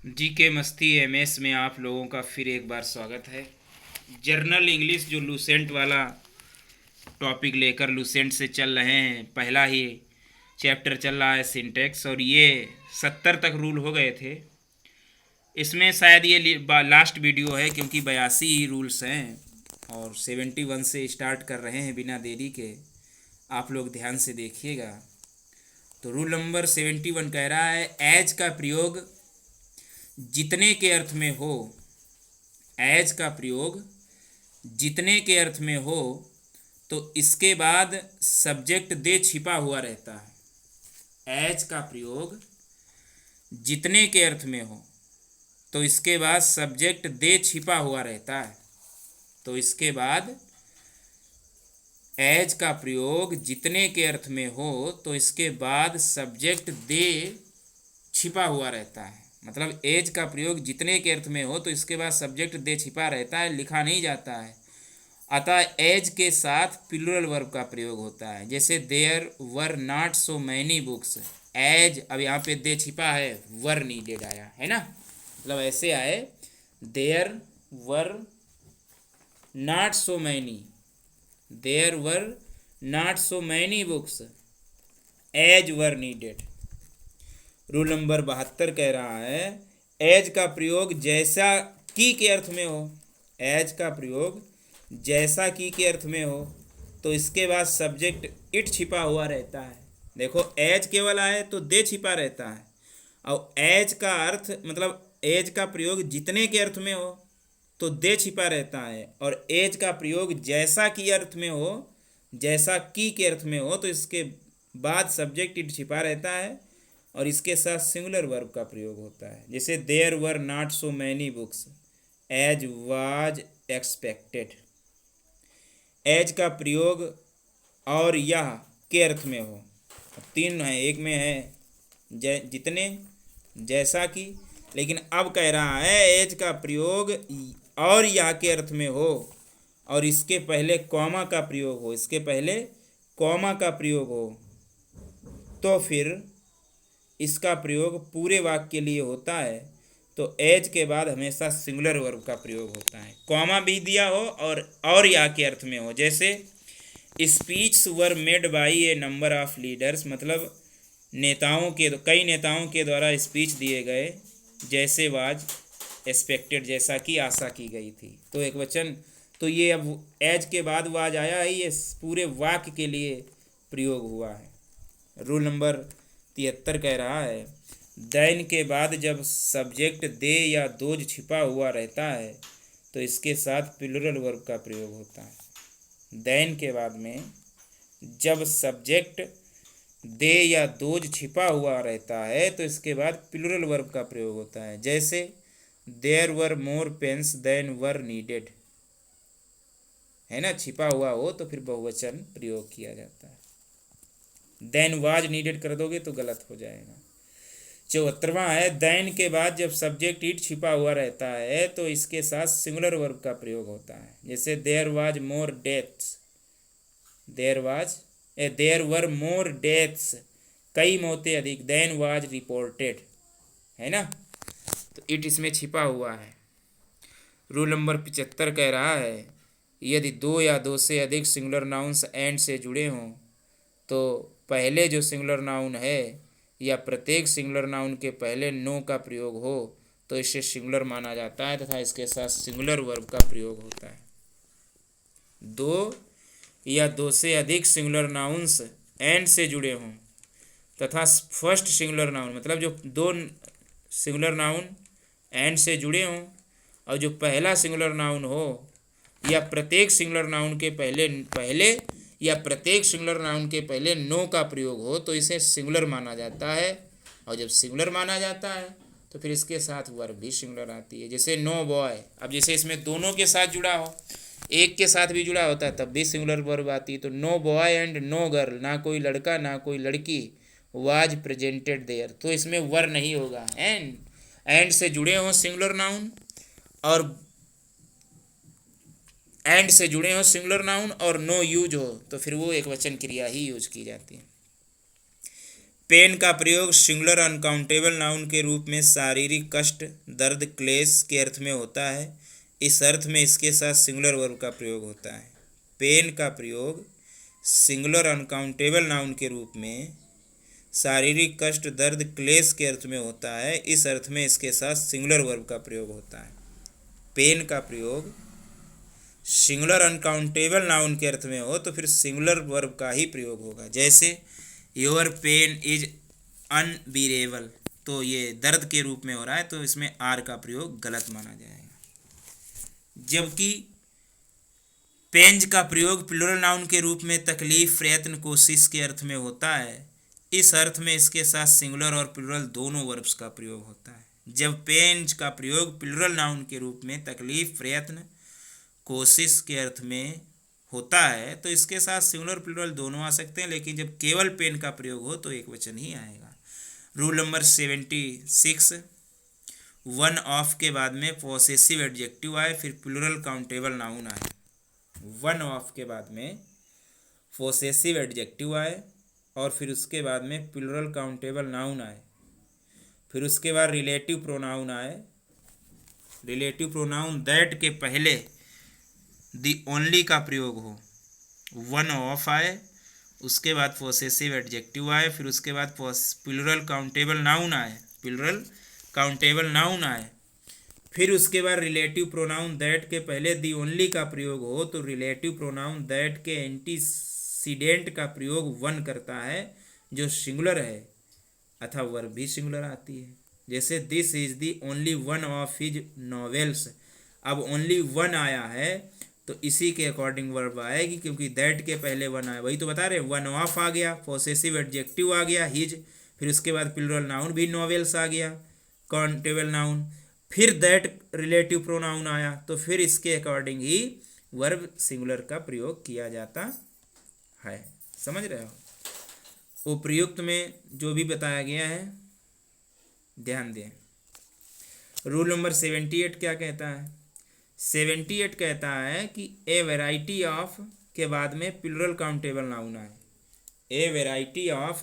जी के मस्ती एमएस में आप लोगों का फिर एक बार स्वागत है। जर्नल इंग्लिश जो लूसेंट वाला टॉपिक लेकर लूसेंट से चल रहे हैं, पहला ही चैप्टर चल रहा है सिंटेक्स, और ये 70 तक रूल हो गए थे। इसमें शायद ये लास्ट वीडियो है क्योंकि 82 ही रूल्स हैं और 71 से स्टार्ट कर रहे हैं बिना देरी के। आप लोग ध्यान से देखिएगा। तो रूल नंबर 71 कह रहा है एज का प्रयोग जितने के अर्थ में हो, एज का प्रयोग जितने के अर्थ में हो तो इसके बाद सब्जेक्ट दे छिपा हुआ रहता है। एज का प्रयोग जितने के अर्थ में हो तो इसके बाद सब्जेक्ट दे छिपा हुआ रहता है। तो इसके बाद एज का प्रयोग जितने के अर्थ में हो तो इसके बाद सब्जेक्ट दे छिपा हुआ रहता है। मतलब एज का प्रयोग जितने के अर्थ में हो तो इसके बाद सब्जेक्ट दे छिपा रहता है, लिखा नहीं जाता है। अतः एज के साथ प्लूरल वर्ब का प्रयोग होता है। जैसे there were not so many books, as अब यहाँ पे दे छिपा है, वर नीडेड आया है ना, मतलब ऐसे आए there were not so many, there were not so many books as were needed. Rule number 72 कह रहा है एज का प्रयोग जैसा की के अर्थ में हो, एज का प्रयोग जैसा की के अर्थ में हो तो इसके बाद सब्जेक्ट इट छिपा हुआ रहता है। देखो एज केवल आए तो दे छिपा रहता है, और एज का अर्थ मतलब एज का प्रयोग जितने के अर्थ में हो तो दे छिपा रहता है, और एज का प्रयोग जैसा की अर्थ में हो, जैसा की के अर्थ में हो तो इसके बाद सब्जेक्ट इट छिपा रहता है और इसके साथ सिंगुलर वर्ब का प्रयोग होता है। जैसे there were not so many books as was expected. As का प्रयोग और यह के अर्थ में हो, तीन है, एक में है जितने, जैसा कि, लेकिन अब कह रहा है एज का प्रयोग और यह के अर्थ में हो और इसके पहले कॉमा का प्रयोग हो, इसके पहले कॉमा का प्रयोग हो तो फिर इसका प्रयोग पूरे वाक्य के लिए होता है। तो एज के बाद हमेशा सिंगुलर वर्ब का प्रयोग होता है, कॉमा भी दिया हो और या के अर्थ में हो। जैसे speech were made by A number of leaders, मतलब नेताओं के कई नेताओं के द्वारा स्पीच दिए गए, जैसे वाज एक्सपेक्टेड जैसा कि आशा की गई थी। तो एक वचन, तो ये अब एज के बाद वाज आया है, ये पूरे वाक्य के लिए प्रयोग हुआ है। रूल नंबर 73 कह रहा है दैन के बाद जब सब्जेक्ट दे या दोज छिपा हुआ रहता है तो इसके साथ प्लूरल वर्ब का प्रयोग होता है। दैन के बाद में जब सब्जेक्ट दे या दोज छिपा हुआ रहता है तो इसके बाद प्लूरल वर्ब का प्रयोग होता है। जैसे there were more pens than were needed, है ना, छिपा हुआ हो तो फिर बहुवचन प्रयोग किया जाता है। देन वाज नीडेड कर दोगे तो गलत हो जाएगा। 74वां है दैन के बाद जब सब्जेक्ट इट छिपा हुआ रहता है तो इसके साथ सिंगुलर वर्ब का प्रयोग होता है। जैसे there was more deaths, there were more deaths, कई मौतें अधिक, देन वाज रिपोर्टेड, है ना, तो इट इसमें छिपा हुआ है। रूल नंबर 75 कह रहा है यदि दो या दो से अधिक सिंगुलर नाउन्स एंड से जुड़े हों तो पहले जो सिंगुलर नाउन है या प्रत्येक सिंगुलर नाउन के पहले नो का प्रयोग हो तो इसे सिंगुलर माना जाता है तथा इसके साथ सिंगुलर वर्ब का प्रयोग होता है। दो या दो से अधिक सिंगुलर नाउन्स एंड से जुड़े हों तथा फर्स्ट सिंगुलर नाउन, मतलब जो दो सिंगुलर नाउन एंड से जुड़े हों और जो पहला सिंगुलर नाउन हो या प्रत्येक सिंगुलर नाउन के पहले या प्रत्येक सिंगुलर नाउन के पहले नो का प्रयोग हो तो इसे सिंगुलर माना जाता है। और जब सिंगुलर माना जाता है तो फिर इसके साथ वर्ब भी सिंगुलर आती है। जैसे नो बॉय, अब जैसे इसमें दोनों के साथ जुड़ा हो, एक के साथ भी जुड़ा होता है तब भी सिंगुलर वर्ब आती है। तो no boy and no girl, ना कोई लड़का ना कोई लड़की, वाज प्रेजेंटेड देयर, तो इसमें वर नहीं होगा। एंड से जुड़े हों सिंगुलर नाउन और एंड से जुड़े हों सिंगुलर नाउन और नो यूज हो तो फिर वो एक वचन क्रिया ही यूज की जाती है। पेन का प्रयोग सिंगुलर अनकाउंटेबल नाउन के रूप में शारीरिक कष्ट, दर्द, क्लेश के अर्थ में होता है। इस अर्थ में इसके साथ सिंगुलर वर्ब का प्रयोग होता है। पेन का प्रयोग सिंगुलर अनकाउंटेबल नाउन के रूप में शारीरिक कष्ट, दर्द, क्लेश के अर्थ में होता है। इस अर्थ में इसके साथ सिंगुलर वर्ब का प्रयोग होता है। पेन का प्रयोग सिंगुलर अनकाउंटेबल नाउन के अर्थ में हो तो फिर सिंगुलर वर्ब का ही प्रयोग होगा। जैसे योर पेन इज अनबीरेबल, तो ये दर्द के रूप में हो रहा है, तो इसमें आर का प्रयोग गलत माना जाएगा। जबकि पेंज का प्रयोग प्लूरल नाउन के रूप में तकलीफ, प्रयत्न, कोशिश के अर्थ में होता है। इस अर्थ में इसके साथ सिंगुलर और प्लूरल दोनों वर्ब्स का प्रयोग होता है। जब पेंज का प्रयोग प्लूरल नाउन के रूप में तकलीफ, प्रयत्न, कोशिश के अर्थ में होता है तो इसके साथ सिंगुलर प्लूरल दोनों आ सकते हैं, लेकिन जब केवल पेन का प्रयोग हो तो एक वचन ही आएगा। रूल नंबर 76, वन ऑफ के बाद में पॉसेसिव एडजेक्टिव आए फिर प्लूरल काउंटेबल नाउन आए। वन ऑफ के बाद में पॉसेसिव एडजेक्टिव आए और फिर उसके बाद में प्लूरल काउंटेबल नाउन आए, फिर उसके बाद रिलेटिव प्रोनाउन आए। रिलेटिव प्रोनाउन दैट के पहले दी ओनली का प्रयोग हो, वन ऑफ आए, उसके बाद पॉसेसिव एडजेक्टिव आए, फिर उसके बाद प्लूरल काउंटेबल नाउन आए, प्लूरल काउंटेबल नाउन आए, फिर उसके बाद रिलेटिव प्रोनाउन दैट के पहले दी ओनली का प्रयोग हो तो रिलेटिव प्रोनाउन दैट के एंटीसीडेंट का प्रयोग वन करता है जो सिंगुलर है, अथवा वर्ब भी सिंगुलर आती है। जैसे this is the only one of his novels, अब ओनली वन आया है तो इसी के अकॉर्डिंग वर्ब आएगी, क्योंकि दैट के पहले वन आया, वही तो बता रहे, वन ऑफ आ गया, पॉसेसिव एडजेक्टिव आ गया हिज, फिर उसके बाद प्लूरल नाउन भी नॉवेल्स आ गया, काउंटेबल नाउन, फिर दैट रिलेटिव प्रोनाउन आया, तो फिर इसके अकॉर्डिंग ही वर्ब सिंगुलर का प्रयोग किया जाता है। समझ रहे हो? उपयुक्त में जो भी बताया गया है ध्यान दें। रूल नंबर 78 क्या कहता है? 78 कहता है कि ए वैरायटी ऑफ के बाद में प्लूरल काउंटेबल नाउन आए। ए वैरायटी ऑफ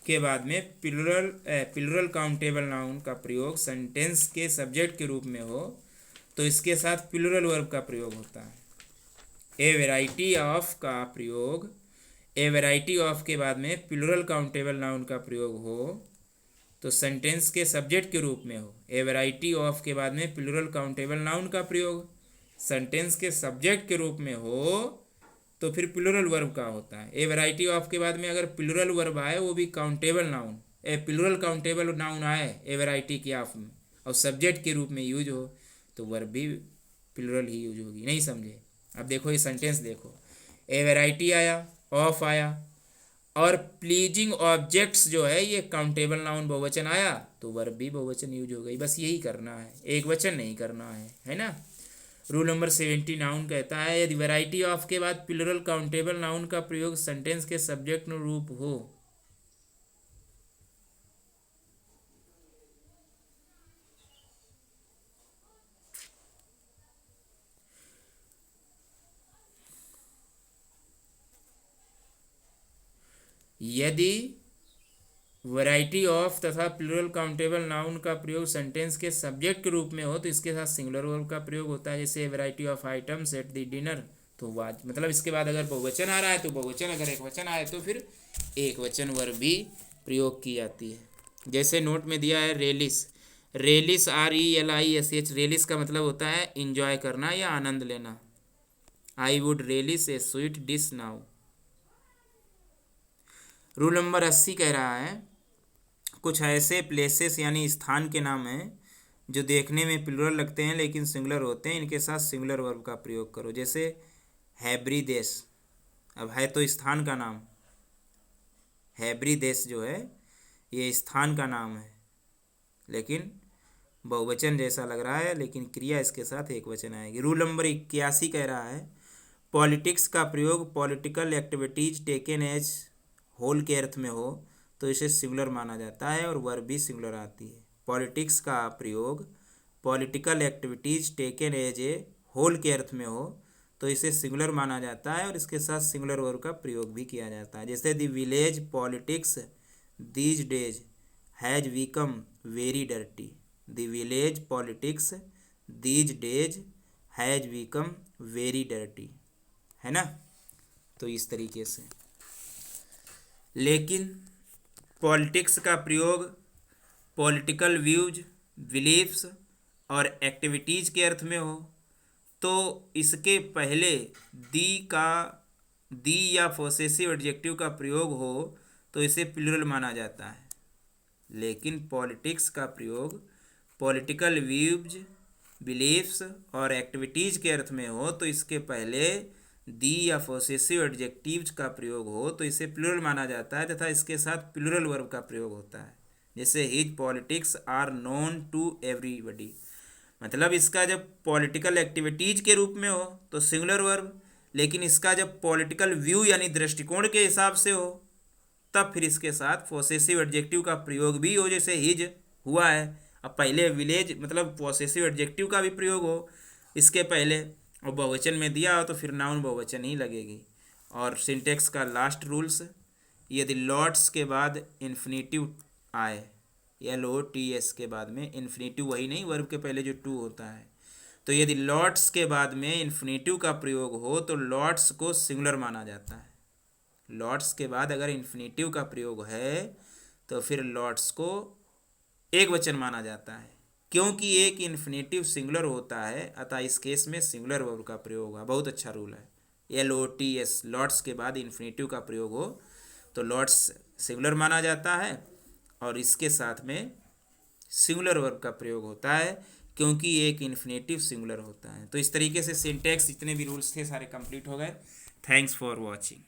के बाद में प्लूरल काउंटेबल नाउन का प्रयोग सेंटेंस के सब्जेक्ट के रूप में हो तो इसके साथ प्लूरल वर्ब का प्रयोग होता है। ए वैरायटी ऑफ का प्रयोग, ए वैरायटी ऑफ के बाद में प्लूरल काउंटेबल नाउन का प्रयोग हो तो सेंटेंस के सब्जेक्ट के रूप में हो। ए वैरायटी ऑफ के बाद में प्लूरल काउंटेबल नाउन का प्रयोग सेंटेंस के सब्जेक्ट के रूप में हो तो फिर प्लूरल वर्ब का होता है। ए वैरायटी ऑफ के बाद में अगर प्लूरल वर्ब आए वो भी काउंटेबल नाउन, ए प्लूरल काउंटेबल नाउन आए ए वैरायटी की ऑफ में और सब्जेक्ट के रूप में यूज हो तो वर्ब भी प्लूरल ही यूज होगी। नहीं समझे? अब देखो ये सेंटेंस देखो, ए वैरायटी आया, ऑफ आया और प्लीजिंग ऑब्जेक्ट्स जो है ये काउंटेबल नाउन बहुवचन आया तो वर्ब भी बहुवचन यूज हो गई। बस यही करना है, एक वचन नहीं करना है ना। रूल नंबर 70 नाउन कहता है यदि वैरायटी ऑफ के बाद प्लूरल काउंटेबल नाउन का प्रयोग सेंटेंस के सब्जेक्ट रूप हो यदि वैरायटी ऑफ तथा प्लूरल काउंटेबल नाउन का प्रयोग सेंटेंस के सब्जेक्ट के रूप में हो तो इसके साथ सिंगुलर वर्ब का प्रयोग होता है। जैसे variety of items at the dinner, तो मतलब इसके बाद अगर बहुवचन आ रहा है तो बहुवचन, अगर एक वचन आए तो फिर एक वचन वर्ब भी प्रयोग की जाती है। जैसे नोट में दिया है रेलिस, रेलिस RELISH, रेलिस का मतलब होता है इंजॉय करना या आनंद लेना। I would Ryle's A sweet dish now. Rule number 80 कह रहा है कुछ ऐसे प्लेसेस यानी स्थान के नाम हैं जो देखने में प्लूरल लगते हैं लेकिन सिंगुलर होते हैं, इनके साथ सिंगुलर वर्ब का प्रयोग करो। जैसे हैब्रिदेश, अब है तो स्थान का नाम, हैब्रिदेश जो है ये स्थान का नाम है लेकिन बहुवचन जैसा लग रहा है, लेकिन क्रिया इसके साथ एक वचन आएगी। रूल नंबर 81 कह रहा है पॉलिटिक्स का प्रयोग political activities taken as whole के अर्थ में हो तो इसे सिंगुलर माना जाता है और वर्ब भी सिंगुलर आती है। पॉलिटिक्स का प्रयोग political activities taken as a whole के अर्थ में हो तो इसे सिंगुलर माना जाता है और इसके साथ सिंगुलर वर्ब का प्रयोग भी किया जाता है। जैसे the village politics these days has become very dirty. The village politics these days has become very dirty, है ना। तो इस तरीके से, लेकिन पॉलिटिक्स का प्रयोग पॉलिटिकल व्यूज, बिलीफ्स और एक्टिविटीज़ के अर्थ में हो तो इसके पहले दी या पोसेसिव एडजेक्टिव का प्रयोग हो तो इसे प्लूरल माना जाता है। लेकिन पॉलिटिक्स का प्रयोग पॉलिटिकल व्यूज, बिलीफ्स और एक्टिविटीज़ के अर्थ में हो तो इसके पहले दी या पोसेसिव एडजेक्टिव्स का प्रयोग हो तो इसे प्लूरल माना जाता है तथा इसके साथ प्लूरल वर्ब का प्रयोग होता है। जैसे his politics are known to everybody, मतलब इसका जब पॉलिटिकल एक्टिविटीज़ के रूप में हो तो सिंगुलर वर्ब, लेकिन इसका जब पॉलिटिकल व्यू यानी दृष्टिकोण के हिसाब से हो तब फिर इसके साथ पोसेसिव एडजेक्टिव का प्रयोग भी हो, जैसे हिज हुआ है। अब पहले विलेज मतलब पोसेसिव एडजेक्टिव का भी प्रयोग हो इसके पहले, और बहुवचन में दिया हो तो फिर नाउन बहुवचन ही लगेगी। और सिंटेक्स का लास्ट रूल्स, यदि लॉट्स के बाद इन्फिनेटिव आए, LOTS के बाद में इन्फिनेटिव, वही नहीं वर्ब के पहले जो टू होता है, तो यदि लॉट्स के बाद में इन्फिनेटिव का प्रयोग हो तो लॉट्स को सिंगुलर माना जाता है। लॉट्स के बाद अगर इन्फिनेटिव का प्रयोग है तो फिर लॉट्स को एक वचन माना जाता है, क्योंकि एक इन्फिनेटिव सिंगुलर होता है, अतः इस केस में सिंगुलर वर्ब का प्रयोग होगा। बहुत अच्छा रूल है, LOTS, लॉट्स के बाद इन्फिनेटिव का प्रयोग हो तो लॉट्स सिंगुलर माना जाता है और इसके साथ में सिंगुलर वर्ब का प्रयोग होता है क्योंकि एक इन्फिनेटिव सिंगुलर होता है। तो इस तरीके से सिंटैक्स जितने भी रूल्स थे सारे कंप्लीट हो गए। Thanks for watching.